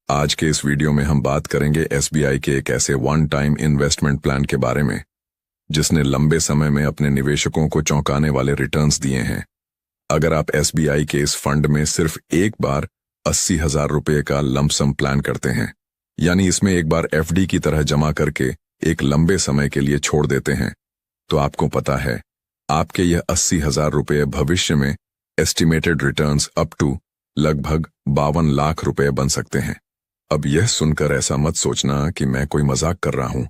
आज के इस वीडियो में हम बात करेंगे एसबीआई के एक ऐसे वन टाइम इन्वेस्टमेंट प्लान के बारे में जिसने लंबे समय में अपने निवेशकों को चौंकाने वाले रिटर्न्स दिए हैं। अगर आप एसबीआई के इस फंड में सिर्फ एक बार 80,000 रुपये का लंप सम प्लान करते हैं, यानी इसमें एक बार एफडी की तरह जमा करके एक लंबे समय के लिए छोड़ देते हैं, तो आपको पता है आपके यह 80,000 रुपये भविष्य में एस्टिमेटेड रिटर्न्स अप टू लगभग 52 लाख रुपए बन सकते हैं। अब यह सुनकर ऐसा मत सोचना कि मैं कोई मजाक कर रहा हूं।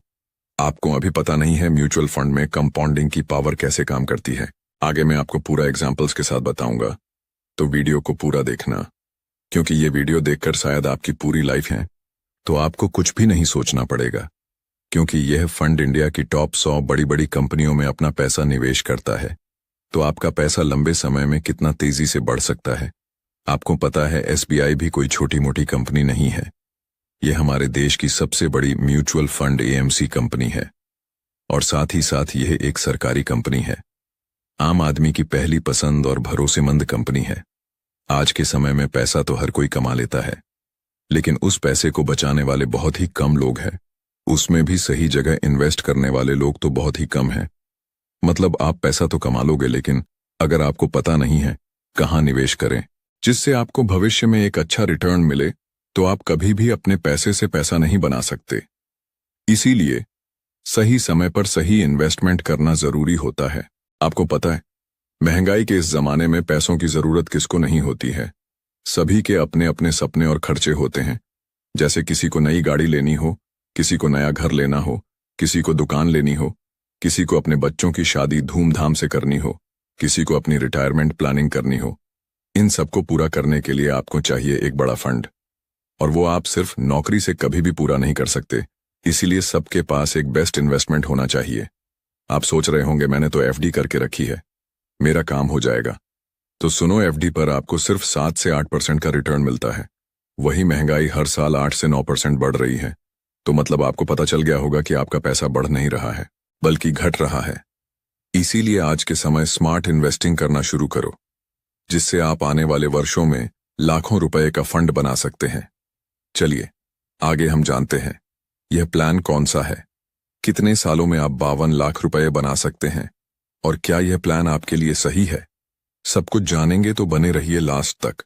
आपको अभी पता नहीं है म्यूचुअल फंड में कंपाउंडिंग की पावर कैसे काम करती है। आगे मैं आपको पूरा एग्जाम्पल्स के साथ बताऊंगा, तो वीडियो को पूरा देखना, क्योंकि ये वीडियो देखकर शायद आपकी पूरी लाइफ है तो आपको कुछ भी नहीं सोचना पड़ेगा, क्योंकि यह फंड इंडिया की टॉप 100 बड़ी बड़ी कंपनियों में अपना पैसा निवेश करता है। तो आपका पैसा लंबे समय में कितना तेजी से बढ़ सकता है। आपको पता है एसबीआई भी कोई छोटी मोटी कंपनी नहीं है। यह हमारे देश की सबसे बड़ी म्यूचुअल फंड एएमसी कंपनी है और साथ ही साथ यह एक सरकारी कंपनी है। आम आदमी की पहली पसंद और भरोसेमंद कंपनी है। आज के समय में पैसा तो हर कोई कमा लेता है, लेकिन उस पैसे को बचाने वाले बहुत ही कम लोग हैं। उसमें भी सही जगह इन्वेस्ट करने वाले लोग तो बहुत ही कम हैं। मतलब आप पैसा तो कमा लोगे, लेकिन अगर आपको पता नहीं है कहाँ निवेश करें जिससे आपको भविष्य में एक अच्छा रिटर्न मिले, तो आप कभी भी अपने पैसे से पैसा नहीं बना सकते। इसीलिए सही समय पर सही इन्वेस्टमेंट करना जरूरी होता है। आपको पता है महंगाई के इस जमाने में पैसों की जरूरत किसको नहीं होती है। सभी के अपने अपने सपने और खर्चे होते हैं। जैसे किसी को नई गाड़ी लेनी हो, किसी को नया घर लेना हो, किसी को दुकान लेनी हो, किसी को अपने बच्चों की शादी धूमधाम से करनी हो, किसी को अपनी रिटायरमेंट प्लानिंग करनी हो। इन सबको पूरा करने के लिए आपको चाहिए एक बड़ा फंड, और वो आप सिर्फ नौकरी से कभी भी पूरा नहीं कर सकते। इसीलिए सबके पास एक बेस्ट इन्वेस्टमेंट होना चाहिए। आप सोच रहे होंगे मैंने तो एफडी करके रखी है, मेरा काम हो जाएगा। तो सुनो, एफडी पर आपको सिर्फ 7 से 8% का रिटर्न मिलता है। वही महंगाई हर साल 8 से 9% बढ़ रही है, तो मतलब आपको पता चल गया होगा कि आपका पैसा बढ़ नहीं रहा है बल्कि घट रहा है। इसीलिए आज के समय स्मार्ट इन्वेस्टिंग करना शुरू करो, जिससे आप आने वाले वर्षों में लाखों रुपए का फंड बना सकते हैं। चलिए आगे हम जानते हैं यह प्लान कौन सा है, कितने सालों में आप 52 लाख रुपए बना सकते हैं, और क्या यह प्लान आपके लिए सही है। सब कुछ जानेंगे, तो बने रहिए लास्ट तक।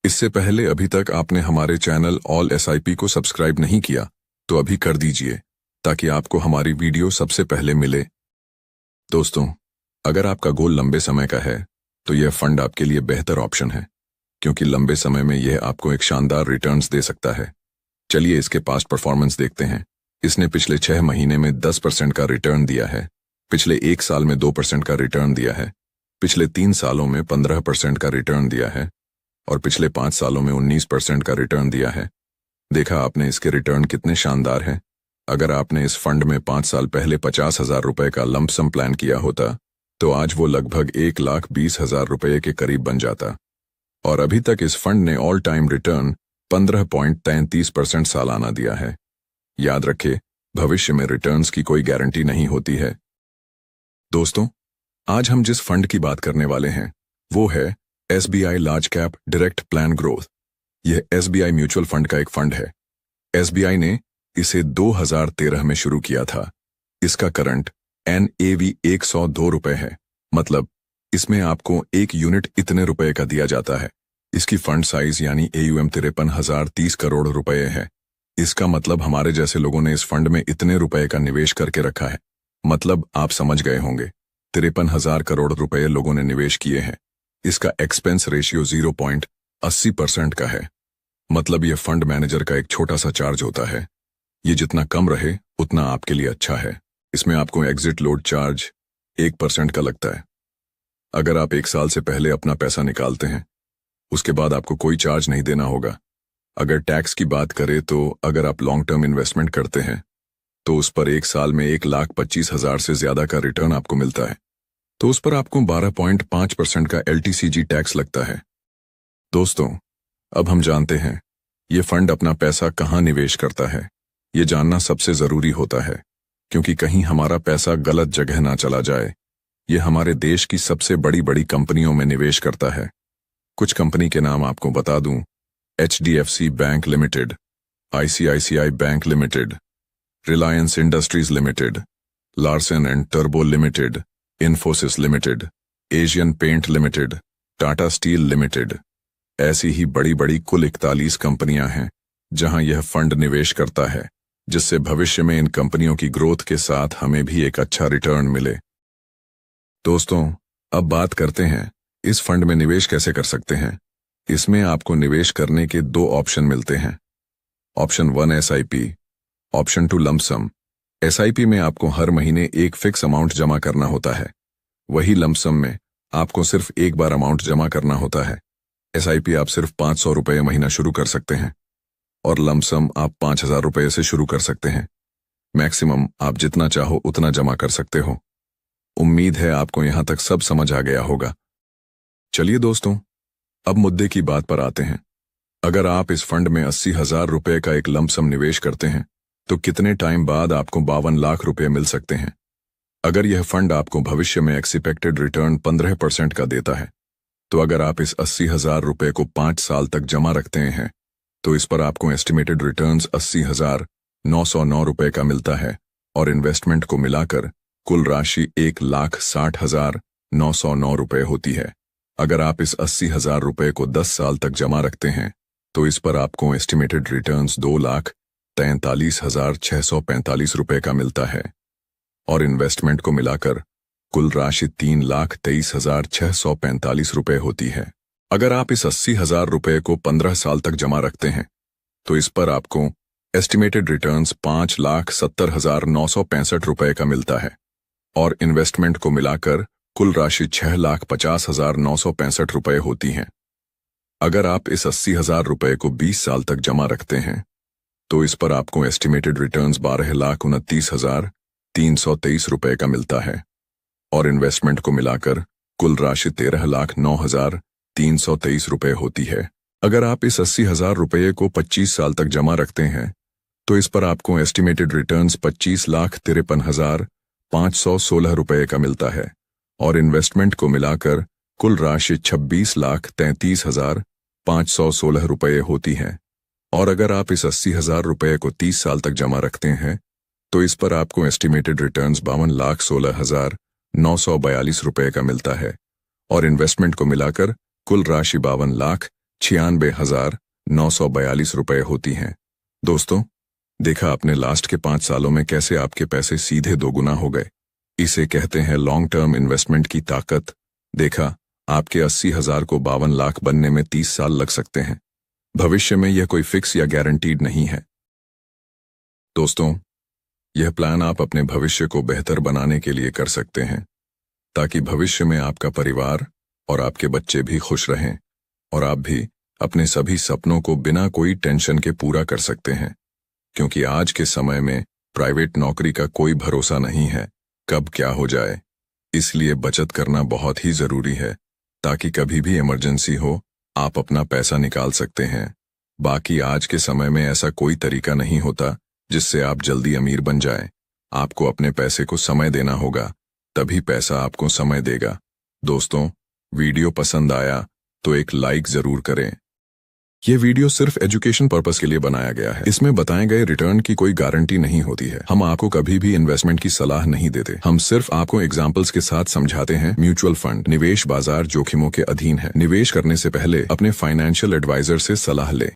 इससे पहले अभी तक आपने हमारे चैनल ऑल एसआईपी को सब्सक्राइब नहीं किया तो अभी कर दीजिए, ताकि आपको हमारी वीडियो सबसे पहले मिले। दोस्तों, अगर आपका गोल लंबे समय का है तो यह फंड आपके लिए बेहतर ऑप्शन है, क्योंकि लंबे समय में यह आपको एक शानदार रिटर्न्स दे सकता है। चलिए इसके पास्ट परफॉर्मेंस देखते हैं। इसने पिछले 6 महीने में 10% का रिटर्न दिया है, पिछले 1 साल में 2% का रिटर्न दिया है, पिछले 3 सालों में 15% का रिटर्न दिया है, और पिछले 5 सालों में 19% का रिटर्न दिया है। देखा आपने इसके रिटर्न कितने शानदार हैं। अगर आपने इस फंड में 5 साल पहले 50,000 रुपए का लंप सम प्लान किया होता, तो आज वो लगभग 1,20,000 रुपए के करीब बन जाता। और अभी तक इस फंड ने ऑल टाइम रिटर्न 15.33% सालाना दिया है। याद रखें, भविष्य में रिटर्न्स की कोई गारंटी नहीं होती है। दोस्तों, आज हम जिस फंड की बात करने वाले हैं वो है SBI large cap direct plan growth. यह एसबीआई म्यूचुअल फंड का एक फंड है। एसबीआई ने इसे 2013 में शुरू किया था। इसका करंट NAV 102 रुपए है। मतलब इसमें आपको 1 यूनिट इतने रुपए का दिया जाता है। इसकी फंड साइज यानी AUM 53,030 करोड़ रुपए है। इसका मतलब हमारे जैसे लोगों ने इस फंड में इतने रुपए का निवेश करके रखा है। मतलब आप समझ गए होंगे, 53,000 करोड़ रुपए लोगों ने निवेश किए हैं। इसका एक्सपेंस रेशियो 0.80% का है। मतलब यह फंड मैनेजर का एक छोटा सा चार्ज होता है। ये जितना कम रहे उतना आपके लिए अच्छा है। इसमें आपको एग्जिट लोड चार्ज 1% का लगता है। अगर आप 1 साल से पहले अपना पैसा निकालते हैं, उसके बाद आपको कोई चार्ज नहीं देना होगा। अगर टैक्स की बात करें तो अगर आप लॉन्ग टर्म इन्वेस्टमेंट करते हैं तो उस पर 1 साल में 1,25,000 से ज्यादा का रिटर्न आपको मिलता है, तो उस पर आपको 12.5% का LTCG टैक्स लगता है। दोस्तों, अब हम जानते हैं ये फंड अपना पैसा कहाँ निवेश करता है। ये जानना सबसे जरूरी होता है, क्योंकि कहीं हमारा पैसा गलत जगह ना चला जाए। ये हमारे देश की सबसे बड़ी बड़ी कंपनियों में निवेश करता है। कुछ कंपनी के नाम आपको बता दूं: HDFC bank limited, ICICI bank limited, Reliance Industries limited, Larsen and टर्बो limited, Infosys limited, Asian paint limited, Tata steel limited. ऐसी ही बड़ी बड़ी कुल 41 कंपनियां हैं जहां यह फंड निवेश करता है, जिससे भविष्य में इन कंपनियों की ग्रोथ के साथ हमें भी एक अच्छा रिटर्न मिले। दोस्तों, अब बात करते हैं इस फंड में निवेश कैसे कर सकते हैं। इसमें आपको निवेश करने के 2 ऑप्शन मिलते हैं। Option 1 SIP, option 2 lump sum. SIP में आपको हर महीने एक फिक्स अमाउंट जमा करना होता है, वही लमसम में आपको सिर्फ एक बार अमाउंट जमा करना होता है। SIP आप सिर्फ 500 रुपये महीना शुरू कर सकते हैं और लमसम आप 5000 रुपये से शुरू कर सकते हैं। मैक्सिमम आप जितना चाहो उतना जमा कर सकते हो। उम्मीद है आपको यहां तक सब समझ आ गया होगा। चलिए दोस्तों, अब मुद्दे की बात पर आते हैं। अगर आप इस फंड में 80,000 रुपये का एक लमसम निवेश करते हैं तो कितने टाइम बाद आपको 52 लाख रुपये मिल सकते हैं। अगर यह फंड आपको भविष्य में एक्सपेक्टेड रिटर्न 15% का देता है, तो अगर आप इस 80,000 रुपये को 5 साल तक जमा रखते हैं तो इस पर आपको एस्टिमेटेड रिटर्न्स 80,909 रुपये का मिलता है और इन्वेस्टमेंट को मिलाकर कुल राशि 1,60,909 रुपये होती है। अगर आप इस 80,000 रुपये को 10 साल तक जमा रखते हैं तो इस पर आपको एस्टिमेटेड रिटर्न्स 2,43,645 रुपये का मिलता है और इन्वेस्टमेंट को मिलाकर कुल राशि 3,23,645 रुपये होती है। अगर आप इस 80,000 रुपये को 15 साल तक जमा रखते हैं तो इस पर आपको एस्टिमेटेड रिटर्न्स 5,70,965 रुपये का मिलता है और इन्वेस्टमेंट को मिलाकर कुल राशि 6,50,965 रुपये होती हैं। अगर आप इस 80,000 रुपये को 20 साल तक जमा रखते हैं तो इस पर आपको एस्टिमेटेड रिटर्न्स 12,29,323 रुपये का मिलता है और इन्वेस्टमेंट को मिलाकर कुल राशि 13,09,323 रुपये होती है। अगर आप इस 80,000 रुपये को 25 साल तक जमा रखते हैं तो इस पर आपको एस्टिमेटेड रिटर्न्स 25,53,516 रुपये का मिलता है और इन्वेस्टमेंट को मिलाकर कुल राशि 26,33,516 रुपये होती है। और अगर आप इस 80,000 रुपये को 30 साल तक जमा रखते हैं तो इस पर आपको एस्टिमेटेड रिटर्न्स 52,16,942 रुपये का मिलता है और इन्वेस्टमेंट को मिलाकर कुल राशि 52,96,942 रुपये होती हैं। दोस्तों, देखा आपने लास्ट के 5 सालों में कैसे आपके पैसे सीधे 2 गुना हो गए। इसे कहते हैं लॉन्ग टर्म इन्वेस्टमेंट की ताकत। देखा, आपके 80,000 को 52 लाख बनने में 30 साल लग सकते हैं। भविष्य में यह कोई फिक्स या गारंटीड नहीं है। दोस्तों, यह प्लान आप अपने भविष्य को बेहतर बनाने के लिए कर सकते हैं ताकि भविष्य में आपका परिवार और आपके बच्चे भी खुश रहें और आप भी अपने सभी सपनों को बिना कोई टेंशन के पूरा कर सकते हैं, क्योंकि आज के समय में प्राइवेट नौकरी का कोई भरोसा नहीं है कब क्या हो जाए। इसलिए बचत करना बहुत ही जरूरी है ताकि कभी भी इमरजेंसी हो आप अपना पैसा निकाल सकते हैं। बाकी आज के समय में ऐसा कोई तरीका नहीं होता जिससे आप जल्दी अमीर बन जाएं। आपको अपने पैसे को समय देना होगा, तभी पैसा आपको समय देगा। दोस्तों, वीडियो पसंद आया तो एक लाइक जरूर करें। यह वीडियो सिर्फ एजुकेशन पर्पस के लिए बनाया गया है। इसमें बताए गए रिटर्न की कोई गारंटी नहीं होती है। हम आपको कभी भी इन्वेस्टमेंट की सलाह नहीं देते। हम सिर्फ आपको एग्जांपल्स के साथ समझाते हैं। म्यूचुअल फंड निवेश बाजार जोखिमों के अधीन है। निवेश करने से पहले अपने फाइनेंशियल एडवाइजर से सलाह लें।